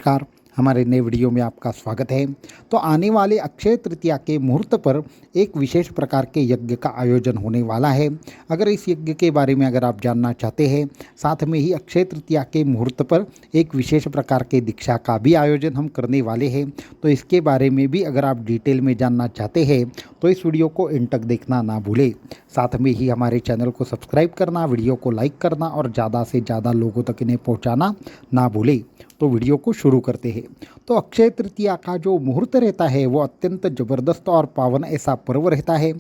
नमस्कार, हमारे नए वीडियो में आपका स्वागत है। तो आने वाले अक्षय तृतीया के मुहूर्त पर एक विशेष प्रकार के यज्ञ का आयोजन होने वाला है। अगर इस यज्ञ के बारे में अगर आप जानना चाहते हैं, साथ में ही अक्षय तृतीया के मुहूर्त पर एक विशेष प्रकार के दीक्षा का भी आयोजन हम करने वाले हैं। तो इसके बारे में भी अगर आप डिटेल में जानना चाहते हैं तो इस वीडियो को एंड तक देखना ना भूलें। साथ में ही हमारे चैनल को सब्सक्राइब करना, वीडियो को लाइक करना और ज़्यादा से ज़्यादा लोगों तक इन्हें पहुँचाना ना भूलें। तो वीडियो को शुरू करते हैं। तो अक्षय तृतीया का जो मुहूर्त रहता है वो अत्यंत ज़बरदस्त और पावन ऐसा पर्व रहता है।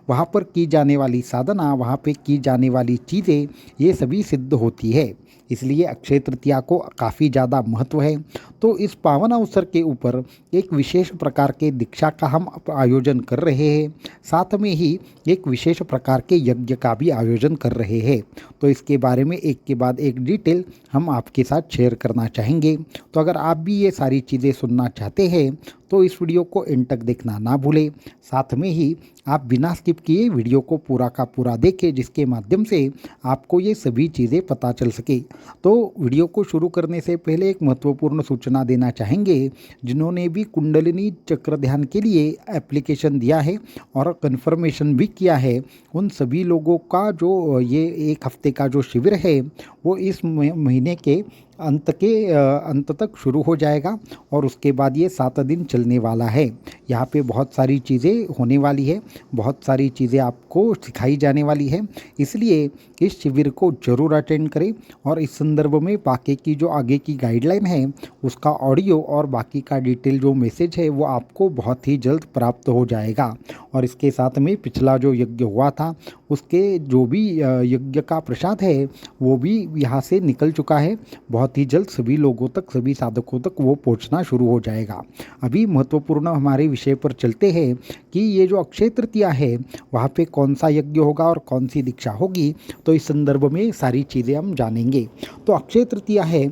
वहाँ पर की जाने वाली साधना, वहाँ पे की जाने वाली चीज़ें, ये सभी सिद्ध होती है। इसलिए अक्षय तृतीया को काफ़ी ज़्यादा महत्व है। तो इस पावन अवसर के ऊपर एक विशेष प्रकार के दीक्षा का हम आयोजन कर रहे हैं। साथ में ही एक विशेष प्रकार के यज्ञ का भी आयोजन कर रहे हैं। तो इसके बारे में एक के बाद एक डिटेल हम आपके साथ शेयर करना चाहेंगे। तो अगर आप भी ये सारी चीज़ें सुनना चाहते हैं तो इस वीडियो को एंड तक देखना ना भूलें। साथ में ही आप बिना स्किप किए वीडियो को पूरा का पूरा देखें, जिसके माध्यम से आपको ये सभी चीज़ें पता चल सके। तो वीडियो को शुरू करने से पहले एक महत्वपूर्ण सूचना देना चाहेंगे। जिन्होंने भी कुंडलिनी चक्र ध्यान के लिए एप्लीकेशन दिया है और कन्फर्मेशन भी किया है, उन सभी लोगों का जो ये एक हफ्ते का जो शिविर है वो इस महीने के अंत तक शुरू हो जाएगा और उसके बाद ये 7 दिन चलने वाला है। यहाँ पे बहुत सारी चीज़ें होने वाली है, बहुत सारी चीज़ें आपको सिखाई जाने वाली है। इसलिए इस शिविर को ज़रूर अटेंड करें और इस संदर्भ में बाकी की जो आगे की गाइडलाइन है उसका ऑडियो और बाकी का डिटेल जो मैसेज है वो आपको बहुत ही जल्द प्राप्त हो जाएगा। और इसके साथ में पिछला जो यज्ञ हुआ था उसके जो भी यज्ञ का प्रसाद है वो भी यहाँ से निकल चुका है। बहुत ही जल्द सभी लोगों तक, सभी साधकों तक वो पहुँचना शुरू हो जाएगा। अभी महत्वपूर्ण हमारे विषय पर चलते हैं कि ये जो अक्षय तृतीया है वहाँ पे कौन सा यज्ञ होगा और कौन सी दीक्षा होगी। तो इस संदर्भ में सारी चीज़ें हम जानेंगे। तो अक्षय तृतीया है,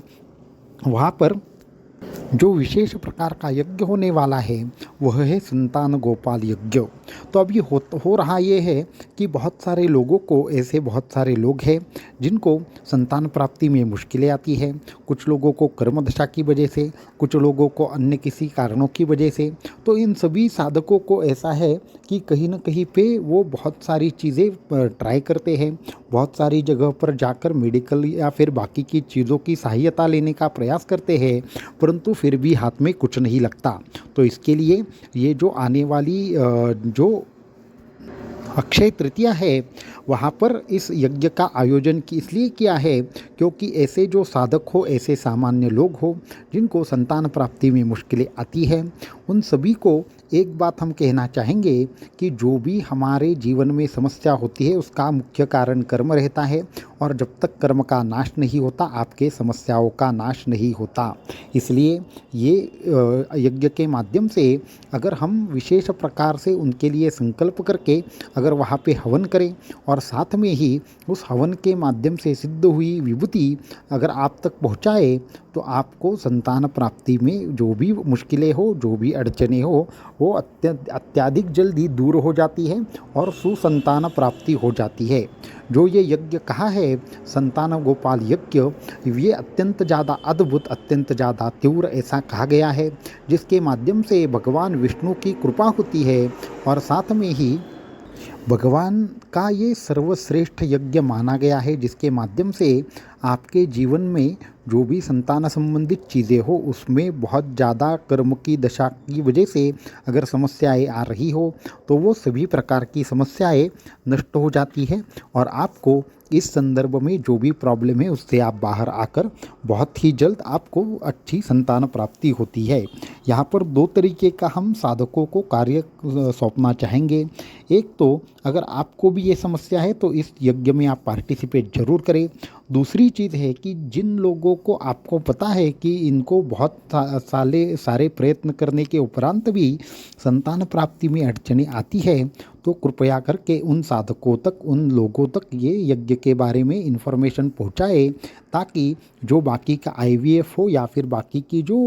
वहाँ पर जो विशेष प्रकार का यज्ञ होने वाला है वह है संतान गोपाल यज्ञ। तो अभी हो रहा ये है कि बहुत सारे लोगों को, ऐसे बहुत सारे लोग हैं जिनको संतान प्राप्ति में मुश्किलें आती है। कुछ लोगों को कर्म दशा की वजह से, कुछ लोगों को अन्य किसी कारणों की वजह से। तो इन सभी साधकों को ऐसा है कि कहीं ना कहीं पे वो बहुत सारी चीज़ें ट्राई करते हैं, बहुत सारी जगह पर जाकर मेडिकल या फिर बाकी की चीज़ों की सहायता लेने का प्रयास करते हैं, परंतु फिर भी हाथ में कुछ नहीं लगता। तो इसके लिए ये जो आने वाली जो अक्षय तृतीया है वहाँ पर इस यज्ञ का आयोजन इसलिए किया है क्योंकि ऐसे जो साधक हो, ऐसे सामान्य लोग हो जिनको संतान प्राप्ति में मुश्किलें आती है, उन सभी को एक बात हम कहना चाहेंगे कि जो भी हमारे जीवन में समस्या होती है उसका मुख्य कारण कर्म रहता है और जब तक कर्म का नाश नहीं होता आपके समस्याओं का नाश नहीं होता। इसलिए ये यज्ञ के माध्यम से अगर हम विशेष प्रकार से उनके लिए संकल्प करके अगर वहाँ पे हवन करें और साथ में ही उस हवन के माध्यम से सिद्ध हुई विभूति अगर आप तक पहुँचाए तो आपको संतान प्राप्ति में जो भी मुश्किलें हो, जो भी अड़चने हो, वो अत्यधिक जल्दी दूर हो जाती है और सुसंतान प्राप्ति हो जाती है। जो ये यज्ञ कहा है संतान गोपाल यज्ञ, ये अत्यंत ज़्यादा अद्भुत, अत्यंत ज़्यादा तीव्र ऐसा कहा गया है, जिसके माध्यम से भगवान विष्णु की कृपा होती है और साथ में ही भगवान का ये सर्वश्रेष्ठ यज्ञ माना गया है, जिसके माध्यम से आपके जीवन में जो भी संतान संबंधित चीज़ें हो उसमें बहुत ज़्यादा कर्म की दशा की वजह से अगर समस्याएं आ रही हो तो वो सभी प्रकार की समस्याएं नष्ट हो जाती है और आपको इस संदर्भ में जो भी प्रॉब्लम है उससे आप बाहर आकर बहुत ही जल्द आपको अच्छी संतान प्राप्ति होती है। यहाँ पर 2 तरीके का हम साधकों को कार्य सौंपना चाहेंगे। एक तो अगर आपको भी ये समस्या है तो इस यज्ञ में आप पार्टिसिपेट ज़रूर करें। दूसरी चीज़ है कि जिन लोगों को आपको पता है कि इनको बहुत सारे प्रयत्न करने के उपरांत भी संतान प्राप्ति में अड़चने आती है, तो कृपया करके उन साधकों तक, उन लोगों तक ये यज्ञ के बारे में इन्फॉर्मेशन पहुंचाए, ताकि जो बाकी का IVF हो या फिर बाकी की जो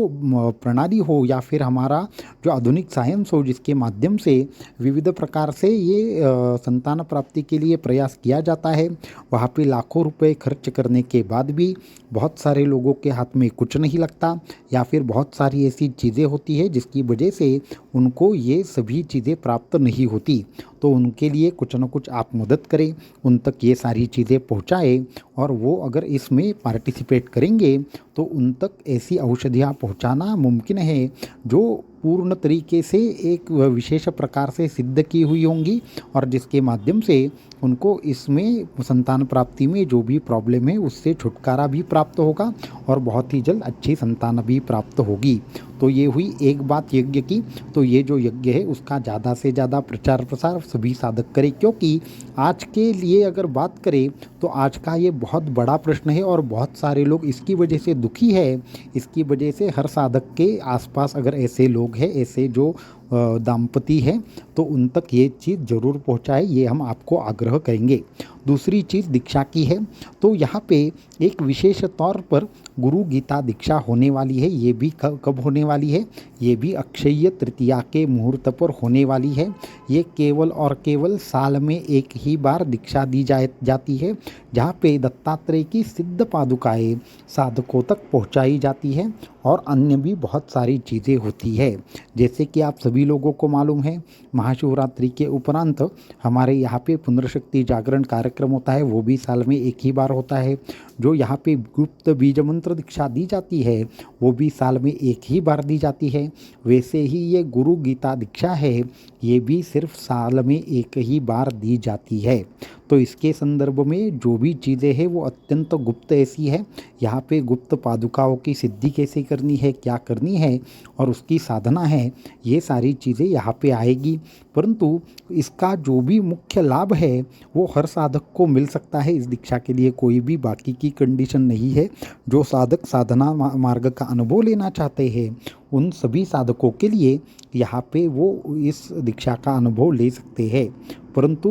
प्रणाली हो या फिर हमारा जो आधुनिक साइंस हो जिसके माध्यम से विविध प्रकार से ये संतान प्राप्ति के लिए प्रयास किया जाता है, वहाँ पे लाखों रुपए खर्च खर्च करने के बाद भी बहुत सारे लोगों के हाथ में कुछ नहीं लगता, या फिर बहुत सारी ऐसी चीज़ें होती है जिसकी वजह से उनको ये सभी चीज़ें प्राप्त नहीं होती। तो उनके लिए कुछ न कुछ आप मदद करें, उन तक ये सारी चीज़ें पहुँचाएँ, और वो अगर इसमें पार्टिसिपेट करेंगे तो उन तक ऐसी औषधियाँ पहुँचाना मुमकिन है जो पूर्ण तरीके से एक विशेष प्रकार से सिद्ध की हुई होंगी, और जिसके माध्यम से उनको इसमें संतान प्राप्ति में जो भी प्रॉब्लम है उससे छुटकारा भी प्राप्त होगा और बहुत ही जल्द अच्छी संतान भी प्राप्त होगी। तो ये हुई एक बात यज्ञ की। तो ये जो यज्ञ है उसका ज़्यादा से ज़्यादा प्रचार प्रसार सभी साधक करें, क्योंकि आज के लिए अगर बात करें तो आज का ये बहुत बड़ा प्रश्न है और बहुत सारे लोग इसकी वजह से दुखी है। इसकी वजह से हर साधक के आसपास अगर ऐसे लोग हैं, ऐसे जो दाम्पति है, तो उन तक ये चीज़ ज़रूर पहुंचाए, ये हम आपको आग्रह करेंगे। दूसरी चीज़ दीक्षा की है। तो यहाँ पे एक विशेष तौर पर गुरु गीता दीक्षा होने वाली है। ये भी कब होने वाली है? ये भी अक्षय तृतीया के मुहूर्त पर होने वाली है। ये केवल और केवल साल में एक ही बार दीक्षा दी जाती है, जहाँ पे दत्तात्रेय की सिद्ध पादुकाएँ साधकों तक पहुँचाई जाती है, और अन्य भी बहुत सारी चीज़ें होती है। जैसे कि आप सभी लोगों को मालूम है, महाशिवरात्रि के उपरांत हमारे यहाँ पे पुनर्शक्ति जागरण कार्यक्रम होता है, वो भी साल में एक ही बार होता है। जो यहाँ पे गुप्त बीज मंत्र दीक्षा दी जाती है वो भी साल में एक ही बार दी जाती है। वैसे ही ये गुरु गीता दीक्षा है, ये भी सिर्फ साल में एक ही बार दी जाती है। तो इसके संदर्भ में जो भी चीज़ें हैं वो अत्यंत गुप्त ऐसी है। यहाँ पे गुप्त पादुकाओं की सिद्धि कैसे करनी है, क्या करनी है और उसकी साधना है, ये सारी चीज़ें यहाँ पे आएगी। परंतु इसका जो भी मुख्य लाभ है वो हर साधक को मिल सकता है। इस दीक्षा के लिए कोई भी बाकी की कंडीशन नहीं है। जो साधक साधना मार्ग का अनुभव लेना चाहते हैं उन सभी साधकों के लिए यहाँ पे वो इस दीक्षा का अनुभव ले सकते हैं। परंतु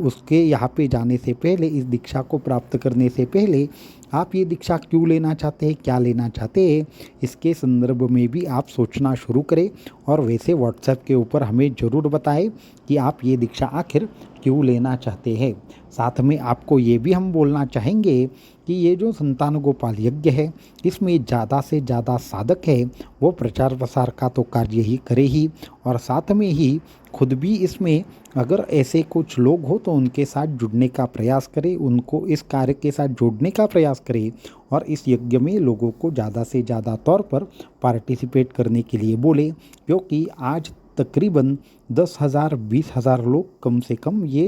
उसके यहाँ पे जाने से पहले, इस दीक्षा को प्राप्त करने से पहले आप ये दीक्षा क्यों लेना चाहते हैं, क्या लेना चाहते हैं, इसके संदर्भ में भी आप सोचना शुरू करें, और वैसे व्हाट्सएप के ऊपर हमें ज़रूर बताएं कि आप ये दीक्षा आखिर क्यों लेना चाहते हैं। साथ में आपको ये भी हम बोलना चाहेंगे कि ये जो संतान गोपाल यज्ञ है, इसमें ज़्यादा से ज़्यादा साधक है वो प्रचार प्रसार का तो कार्य ही करे ही, और साथ में ही खुद भी इसमें अगर ऐसे कुछ लोग हो तो उनके साथ जुड़ने का प्रयास करें, उनको इस कार्य के साथ जोड़ने का प्रयास करें, और इस यज्ञ में लोगों को ज़्यादा से ज़्यादा तौर पर पार्टिसिपेट करने के लिए बोले, क्योंकि आज तकरीबन 10,000 20,000 लोग कम से कम ये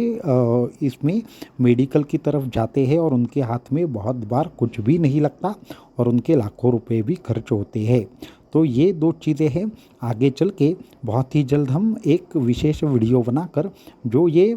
इसमें मेडिकल की तरफ जाते हैं, और उनके हाथ में बहुत बार कुछ भी नहीं लगता और उनके लाखों रुपए भी खर्च होते हैं। तो ये दो चीज़ें हैं। आगे चल के बहुत ही जल्द हम एक विशेष वीडियो बनाकर जो ये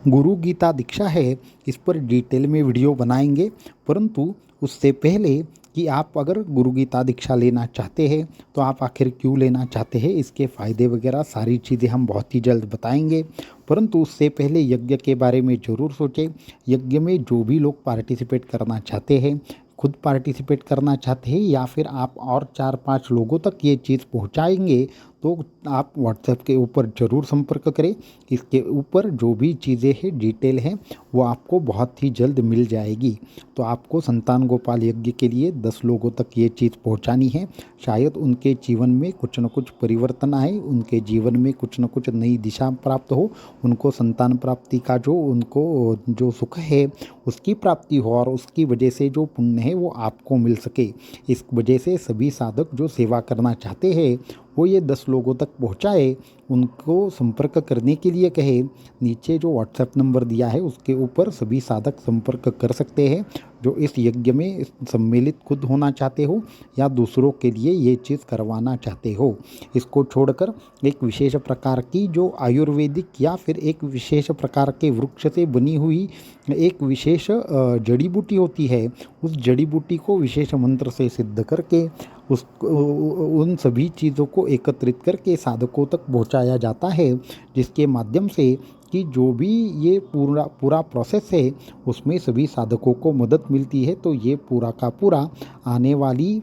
गुरु गीता दीक्षा है इस पर डिटेल में वीडियो बनाएंगे। परंतु उससे पहले कि आप अगर गुरु गीता दीक्षा लेना चाहते हैं तो आप आखिर क्यों लेना चाहते हैं, इसके फ़ायदे वगैरह सारी चीज़ें हम बहुत ही जल्द बताएंगे। परंतु उससे पहले यज्ञ के बारे में ज़रूर सोचें। यज्ञ में जो भी लोग पार्टिसिपेट करना चाहते हैं, खुद पार्टिसिपेट करना चाहते हैं, या फिर आप और 4-5 लोगों तक ये चीज़ पहुंचाएंगे, तो आप व्हाट्सएप के ऊपर ज़रूर संपर्क करें। इसके ऊपर जो भी चीज़ें हैं, डिटेल हैं, वो आपको बहुत ही जल्द मिल जाएगी। तो आपको संतान गोपाल यज्ञ के लिए 10 लोगों तक ये चीज़ पहुंचानी है। शायद उनके जीवन में कुछ न कुछ परिवर्तन आए, उनके जीवन में कुछ न कुछ नई दिशा प्राप्त हो, उनको संतान प्राप्ति का उनको जो सुख है उसकी प्राप्ति हो, और उसकी वजह से जो पुण्य है वो आपको मिल सके। इस वजह से सभी साधक जो सेवा करना चाहते हैं वो ये 10 लोगों तक पहुंचाए। उनको संपर्क करने के लिए कहे, नीचे जो व्हाट्सएप नंबर दिया है उसके ऊपर सभी साधक संपर्क कर सकते हैं जो इस यज्ञ में सम्मिलित खुद होना चाहते हो या दूसरों के लिए ये चीज़ करवाना चाहते हो। इसको छोड़कर एक विशेष प्रकार की जो आयुर्वेदिक या फिर एक विशेष प्रकार के वृक्ष से बनी हुई एक विशेष जड़ी बूटी होती है, उस जड़ी बूटी को विशेष मंत्र से सिद्ध करके उन सभी चीज़ों को एकत्रित करके साधकों तक पहुंचाया जाता है, जिसके माध्यम से कि जो भी ये पूरा प्रोसेस है उसमें सभी साधकों को मदद मिलती है। तो ये पूरा का पूरा आने वाली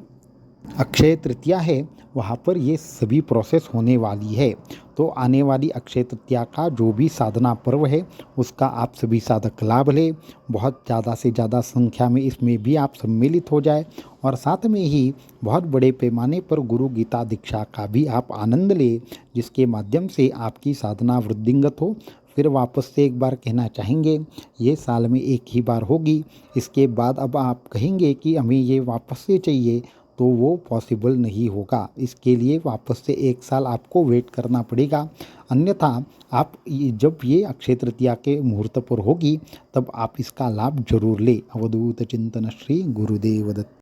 अक्षय तृतीया है वहाँ पर ये सभी प्रोसेस होने वाली है। तो आने वाली अक्षय तृतीया का जो भी साधना पर्व है उसका आप सभी साधक लाभ लें। बहुत ज़्यादा से ज़्यादा संख्या में इसमें भी आप सम्मिलित हो जाए और साथ में ही बहुत बड़े पैमाने पर गुरु गीता दीक्षा का भी आप आनंद लें, जिसके माध्यम से आपकी साधना वृद्धिंगत हो। फिर वापस से एक बार कहना चाहेंगे, ये साल में एक ही बार होगी। इसके बाद अब आप कहेंगे कि हमें ये वापस से चाहिए, तो वो पॉसिबल नहीं होगा। इसके लिए वापस से 1 साल आपको वेट करना पड़ेगा। अन्यथा आप जब ये अक्षय तृतीया के मुहूर्त पर होगी तब आप इसका लाभ जरूर लें। अवधूत चिंतन श्री गुरुदेव दत्त।